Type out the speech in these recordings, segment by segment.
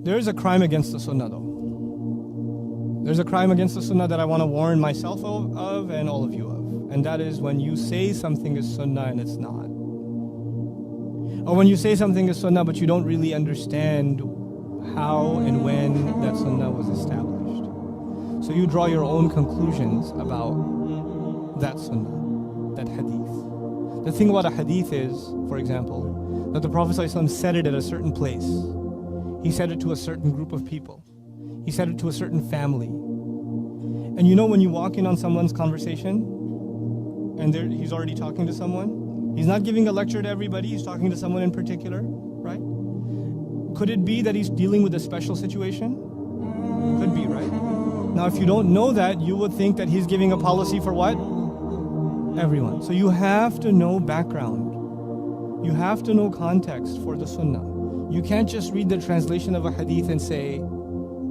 There is a crime against the sunnah though. There's a crime against the sunnah that I want to warn myself of and all of you of. And that is when you say something is sunnah and it's not. Or when you say something is sunnah but you don't really understand how and when that sunnah was established. So you draw your own conclusions about that sunnah, that hadith. The thing about a hadith is, for example, that the Prophet ﷺ said it at a certain place. He said it to a certain group of people. He said it to a certain family. And you know when you walk in on someone's conversation and he's already talking to someone, he's not giving a lecture to everybody, he's talking to someone in particular, right? Could it be that he's dealing with a special situation? Could be, right? Now if you don't know that, you would think that he's giving a policy for what? Everyone. So you have to know background. You have to know context for the sunnah. You can't just read the translation of a hadith and say,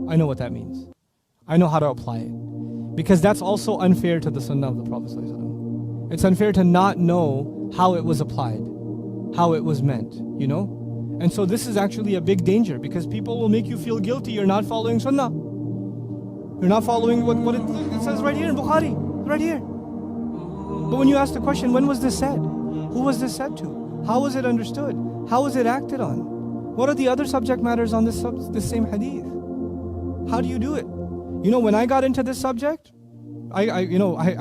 I know what that means. I know how to apply it. Because that's also unfair to the sunnah of the Prophet ﷺ. It's unfair to not know how it was applied, how it was meant, you know? And so this is actually a big danger because people will make you feel guilty you're not following sunnah. You're not following what it says right here in Bukhari, right here. But when you ask the question, when was this said? Who was this said to? How was it understood? How was it acted on? What are the other subject matters on this same hadith? How do you do it? You know, when I got into this subject, I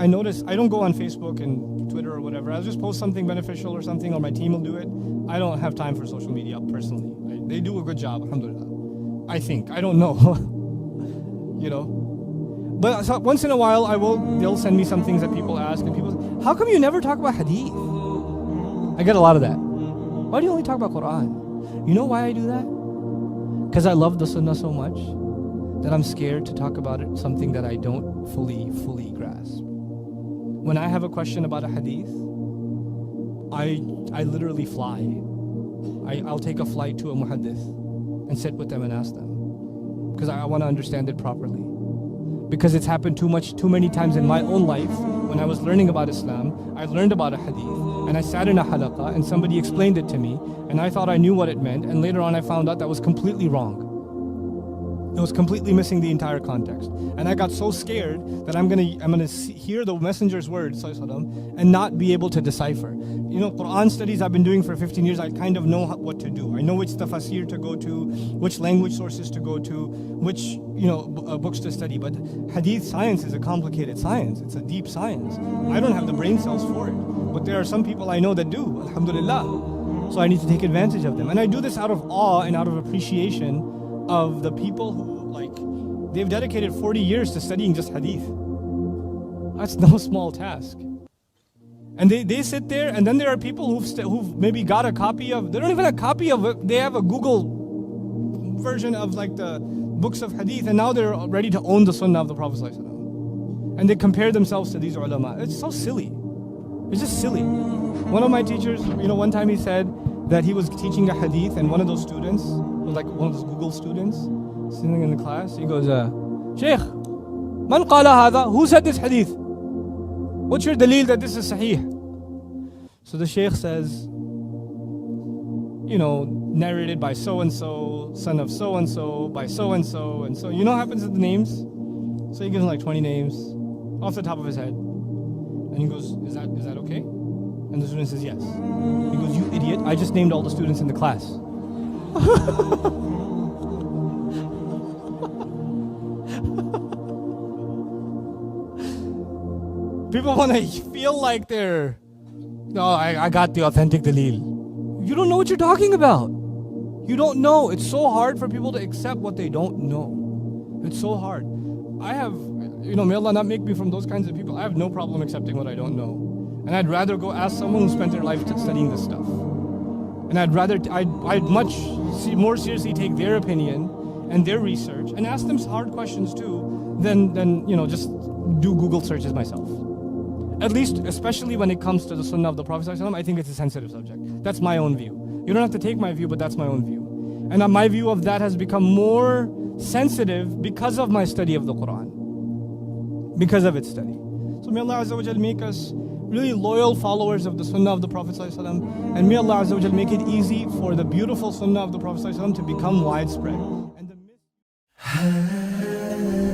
noticed I don't go on Facebook and Twitter or whatever. I'll just post something beneficial or something, or my team will do it. I don't have time for social media personally. They do a good job, alhamdulillah. I think. I don't know. You know. But so once in a while, they'll send me some things that people ask, and people say, how come you never talk about hadith? I get a lot of that. Why do you only talk about Quran? You know why I do that? Because I love the sunnah so much that I'm scared to talk about it, something that I don't fully grasp. When I have a question about a hadith, I literally fly. I'll take a flight to a muhaddith and sit with them and ask them. Because I want to understand it properly. Because it's happened too many times in my own life. When I was learning about Islam, I learned about a hadith and I sat in a halaqah and somebody explained it to me and I thought I knew what it meant, and later on I found out that was completely wrong. It was completely missing the entire context. And I got so scared that I'm gonna hear the messenger's words and not be able to decipher. You know, Quran studies I've been doing for 15 years, I kind of know what to do. I know which tafsir to go to, which language sources to go to, which books to study. But hadith science is a complicated science. It's a deep science. I don't have the brain cells for it. But there are some people I know that do, alhamdulillah. So I need to take advantage of them. And I do this out of awe and out of appreciation of the people who, they've dedicated 40 years to studying just hadith. That's no small task. And they sit there, and then there are people who've maybe got a copy of, they don't even have a copy of it, they have a Google version of the books of hadith, and now they're ready to own the sunnah of the Prophet ﷺ. And they compare themselves to these ulama. It's so silly. It's just silly. One of my teachers, one time he said that he was teaching a hadith, and one of those students, was like one of those Google students, sitting in the class, he goes, Shaykh, man qala hadha? Who said this hadith? What's your daleel that this is sahih? So the Shaykh says, narrated by so-and-so, son of so-and-so, by so-and-so, and so. You know what happens with the names? So he gives him like 20 names off the top of his head. And he goes, is that okay? And the student says, yes. He goes, you idiot, I just named all the students in the class. People want to feel like I got the authentic daleel. You don't know what you're talking about. You don't know. It's so hard for people to accept what they don't know. It's so hard. I have, may Allah not make me from those kinds of people. I have no problem accepting what I don't know. And I'd rather go ask someone who spent their life studying this stuff. And I'd much more seriously take their opinion and their research and ask them hard questions too than just do Google searches myself. At least, especially when it comes to the sunnah of the Prophet ﷺ, I think it's a sensitive subject. That's my own view. You don't have to take my view, but that's my own view. And my view of that has become more sensitive because of my study of the Quran. Because of its study. So may Allah Azza wa Jal make us really loyal followers of the sunnah of the Prophet ﷺ, and may Allah Azza wa Jal make it easy for the beautiful sunnah of the Prophet ﷺ to become widespread. And Hadeeth.